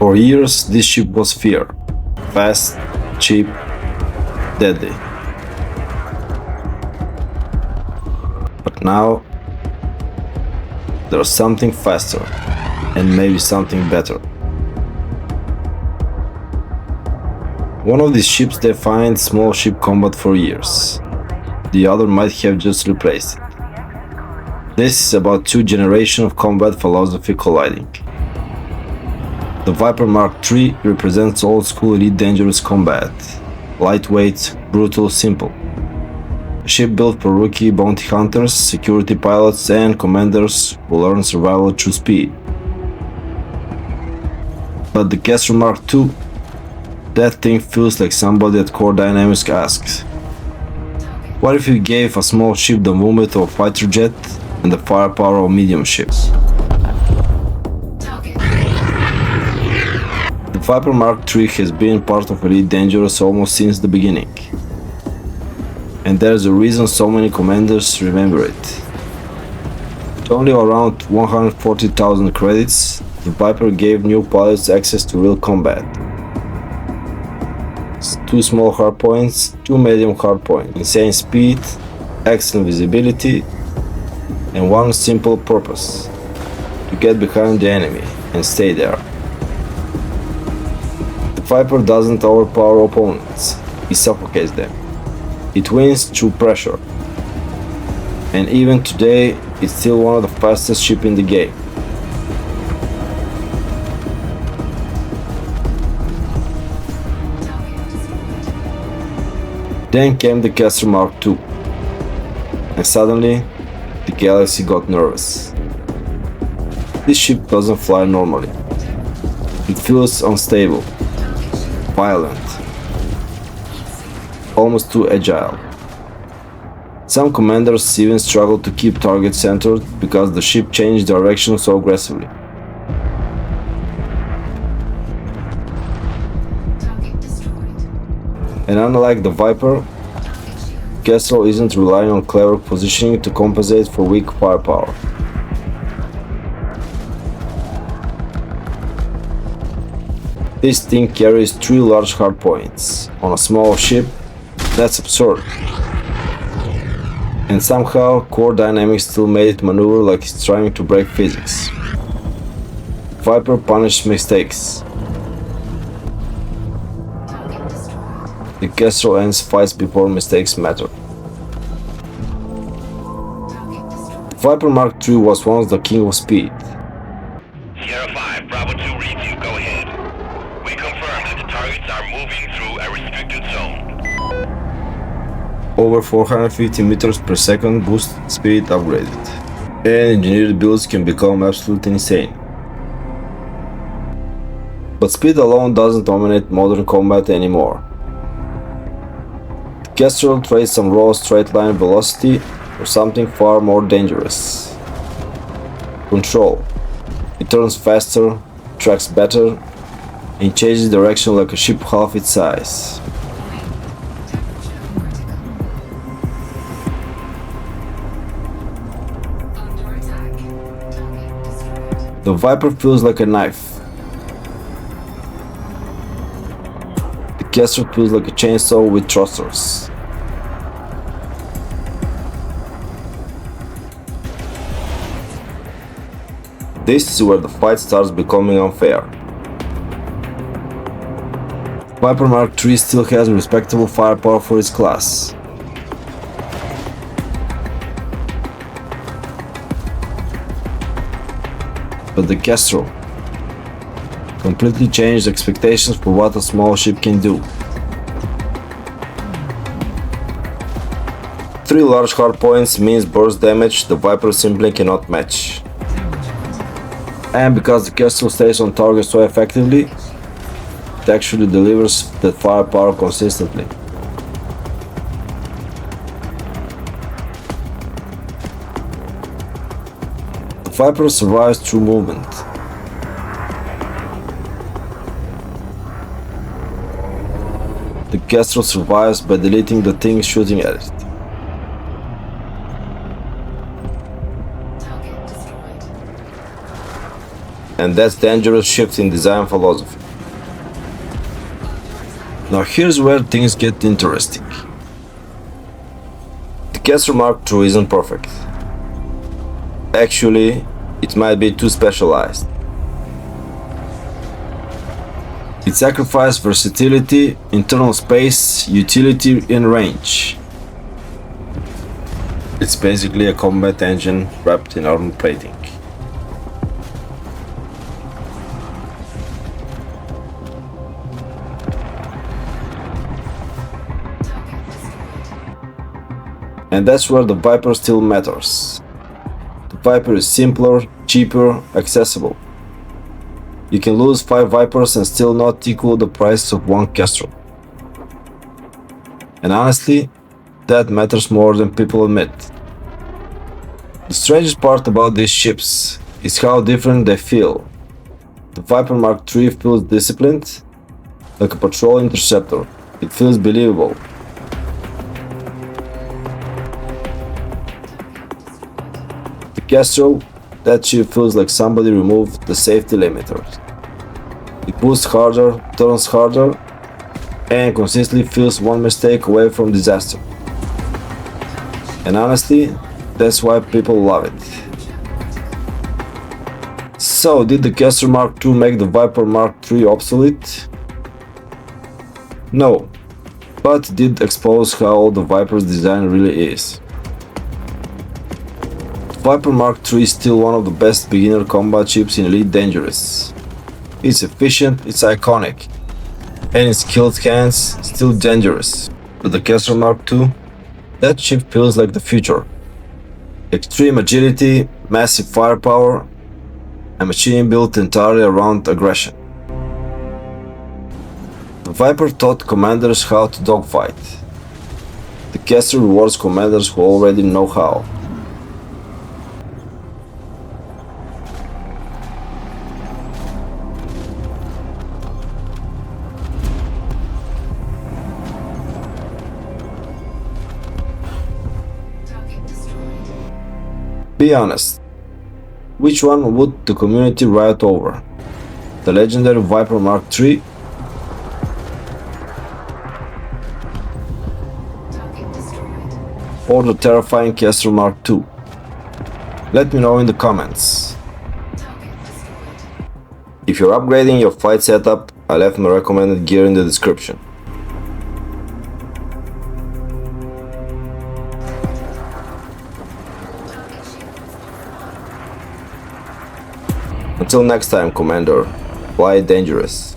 For years, this ship was feared. Fast, cheap, deadly. But now, there's something faster, and maybe something better. One of these ships defined small ship combat for years. The other might have just replaced it. This is about two generations of combat philosophy colliding. The Viper Mark III represents old-school elite dangerous combat. Lightweight, brutal, simple. A ship built for rookie bounty hunters, security pilots, and commanders who learn survival through speed. But the Kestrel Mk II, that thing feels like somebody at Core Dynamics asks, what if you gave a small ship the movement of a fighter jet and the firepower of a medium ship? The Viper Mark III has been part of Elite Dangerous almost since the beginning. And there's a reason so many commanders remember it. With only around 140,000 credits, the Viper gave new pilots access to real combat. 2 small hardpoints, 2 medium hardpoints, insane speed, excellent visibility, and one simple purpose: to get behind the enemy and stay there. The Viper doesn't overpower opponents, it suffocates them. It wins through pressure. And even today, it's still one of the fastest ships in the game. Then came the Kestrel Mk II, and suddenly the galaxy got nervous. This ship doesn't fly normally. It feels unstable, violent, almost too agile. Some commanders even struggle to keep target centered because the ship changed direction so aggressively. And unlike the Viper, Kestrel isn't relying on clever positioning to compensate for weak firepower. This thing carries 3 large hardpoints on a small ship. That's absurd. And somehow Core Dynamics still made it maneuver like it's trying to break physics. Viper punishes mistakes. The Kestrel ends fights before mistakes matter. Viper Mark III was once the king of speed. Sierra 5, Bravo 2 reads you, go ahead. We confirm that the targets are moving through a restricted zone. Over 450 meters per second boost speed upgraded. And engineered builds can become absolutely insane. But speed alone doesn't dominate modern combat anymore. Kestrel trades some raw straight-line velocity for something far more dangerous. Control. It turns faster, tracks better, and changes direction like a ship half its size. The Viper feels like a knife. The Kestrel feels like a chainsaw with thrusters. This is where the fight starts becoming unfair. Viper Mark III still has respectable firepower for its class. But the Kestrel completely changed expectations for what a small ship can do. 3 large hardpoints means burst damage the Viper simply cannot match. And because the Kestrel stays on target so effectively, it actually delivers that firepower consistently. The Viper survives through movement. The Kestrel survives by deleting the thing shooting at it. And And that's dangerous shift in design philosophy. Now here's where things get interesting. The Kestrel Mk II isn't perfect. Actually, it might be too specialized. It sacrificed versatility, internal space, utility, and range. It's basically a combat engine wrapped in armor plating. And that's where the Viper still matters. The Viper is simpler, cheaper, accessible. You can lose 5 Vipers and still not equal the price of one Kestrel. And honestly, that matters more than people admit. The strangest part about these ships is how different they feel. The Viper Mk III feels disciplined, like a patrol interceptor. It feels believable. The Kestrel, that ship feels like somebody removed the safety limiters. It boosts harder, turns harder, and consistently feels one mistake away from disaster. And honestly, that's why people love it. So, did the Kestrel Mk II make the Viper Mk III obsolete? No, but it did expose how old the Viper's design really is. The Viper Mk III is still one of the best beginner combat ships in Elite Dangerous. It's efficient, it's iconic, and in skilled hands, still dangerous. But the Kestrel Mk II, that ship feels like the future. Extreme agility, massive firepower, a machine built entirely around aggression. The Viper taught commanders how to dogfight. The Kestrel rewards commanders who already know how. Be honest, which one would the community riot over? The legendary Viper Mk III? Or the terrifying Kestrel Mk II? Let me know in the comments. If you're upgrading your flight setup, I left my recommended gear in the description. Until next time, Commander, fly dangerous.